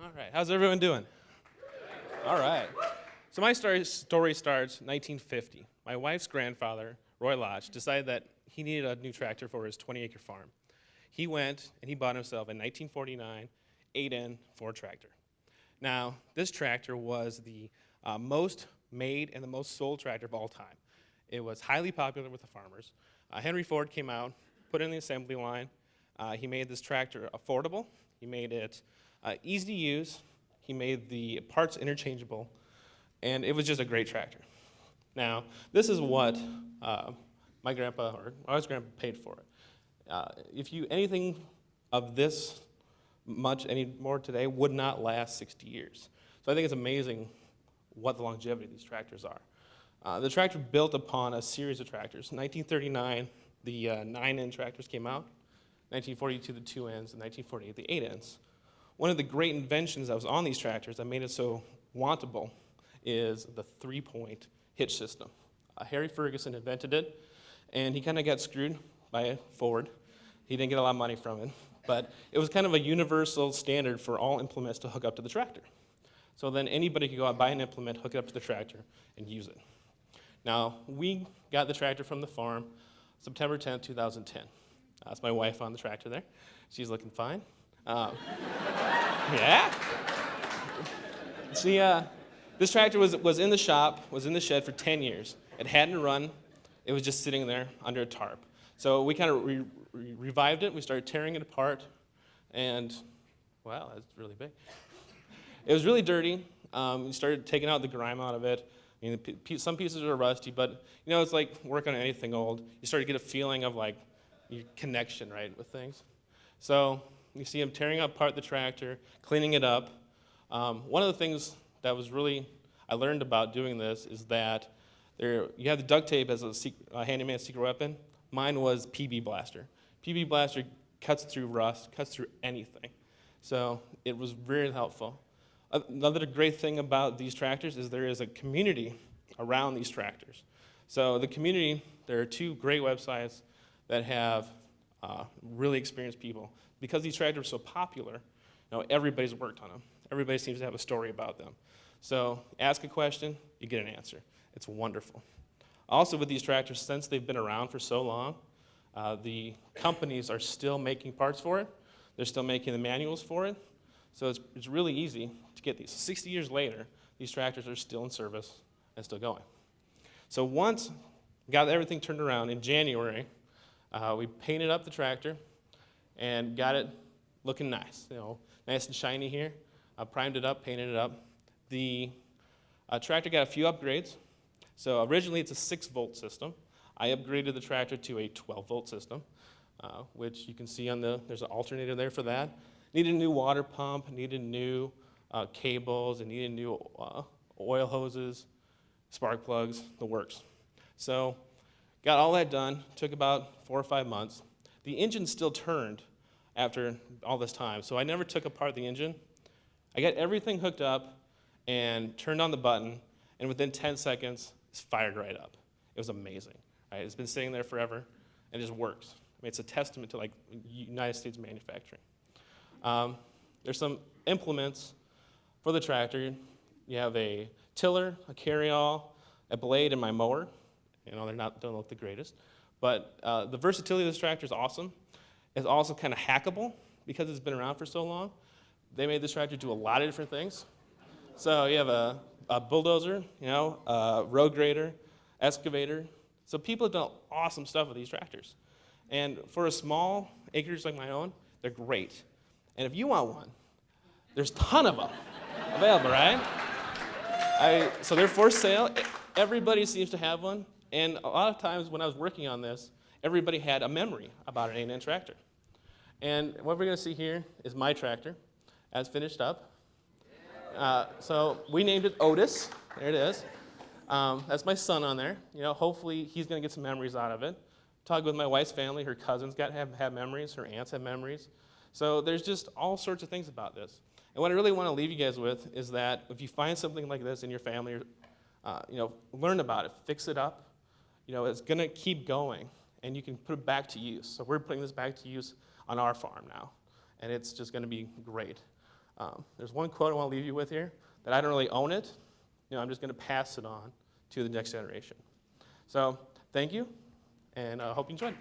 All right, how's everyone doing? All right. So my story starts in 1950. My wife's grandfather, Roy Lodge, decided that he needed a new tractor for his 20-acre farm. He went and he bought himself a 1949 8N Ford tractor. Now, this tractor was the most made and the most sold tractor of all time. It was highly popular with the farmers. Henry Ford came out, put it in the assembly line. He made this tractor affordable. He made it easy to use. He made the parts interchangeable, and it was just a great tractor. Now, this is what my wife's grandpa paid for it. Anything of this much anymore today would not last 60 years. So I think it's amazing what the longevity of these tractors are. The tractor built upon a series of tractors. In 1939, the 9N tractors came out. 1942, the 2Ns, and 1948, the 8Ns. One of the great inventions that was on these tractors that made it so wantable is the three-point hitch system. Harry Ferguson invented it, and he kind of got screwed by Ford. He didn't get a lot of money from it, but it was kind of a universal standard for all implements to hook up to the tractor. So then anybody could go out, buy an implement, hook it up to the tractor, and use it. Now, we got the tractor from the farm September 10th, 2010. That's my wife on the tractor there. She's looking fine. Yeah. See, this tractor was in the shop, was in the shed for 10 years. It hadn't run. It was just sitting there under a tarp. So we kind of revived it. We started tearing it apart, and wow, that's really big. It was really dirty. We started taking out the grime out of it. I mean, some pieces are rusty, but you know, it's like working on anything old. You start to get a feeling of like your connection, right, with things. So you see him tearing apart the tractor, cleaning it up. One of the things that was really I learned about doing this is that you have the duct tape as a handyman's secret weapon. Mine was PB Blaster. PB Blaster cuts through rust, cuts through anything. So it was very helpful. Another great thing about these tractors is there is a community around these tractors. So the community, there are two great websites that have really experienced people. Because these tractors are so popular, everybody's worked on them. Everybody seems to have a story about them. So ask a question, you get an answer. It's wonderful. Also with these tractors, since they've been around for so long, the companies are still making parts for it. They're still making the manuals for it. So it's really easy to get these. 60 years later, these tractors are still in service and still going. So once we got everything turned around in January, we painted up the tractor and got it looking nice, nice and shiny here. Primed it up, painted it up. The tractor got a few upgrades. So originally it's a 6-volt system. I upgraded the tractor to a 12-volt system, which you can see there's an alternator there for that. Needed a new water pump, needed new cables, and needed new oil hoses, spark plugs, the works. So got all that done, took about 4 or 5 months. The engine still turned after all this time, so I never took apart the engine. I got everything hooked up and turned on the button, and within 10 seconds, it's fired right up. It was amazing. Right? It's been sitting there forever, and it just works. I mean, it's a testament to like United States manufacturing. There's some implements for the tractor. You have a tiller, a carryall, a blade, and my mower. They don't look the greatest, but the versatility of this tractor is awesome. It's also kind of hackable because it's been around for so long. They made this tractor do a lot of different things. So you have a bulldozer, a road grader, excavator. So people have done awesome stuff with these tractors. And for a small acreage like my own, they're great. And if you want one, there's a ton of them available, right? So they're for sale. Everybody seems to have one. And a lot of times when I was working on this, everybody had a memory about an 8N tractor. And what we're going to see here is my tractor as finished up. So we named it Otis. There it is. That's my son on there. Hopefully he's going to get some memories out of it. Talk with my wife's family. Her cousins have memories. Her aunts have memories. So there's just all sorts of things about this. And what I really want to leave you guys with is that if you find something like this in your family, learn about it, fix it up. It's going to keep going, and you can put it back to use. So we're putting this back to use on our farm now, and it's just going to be great. There's one quote I want to leave you with here, that I don't really own it. I'm just going to pass it on to the next generation. So thank you, and I hope you enjoyed.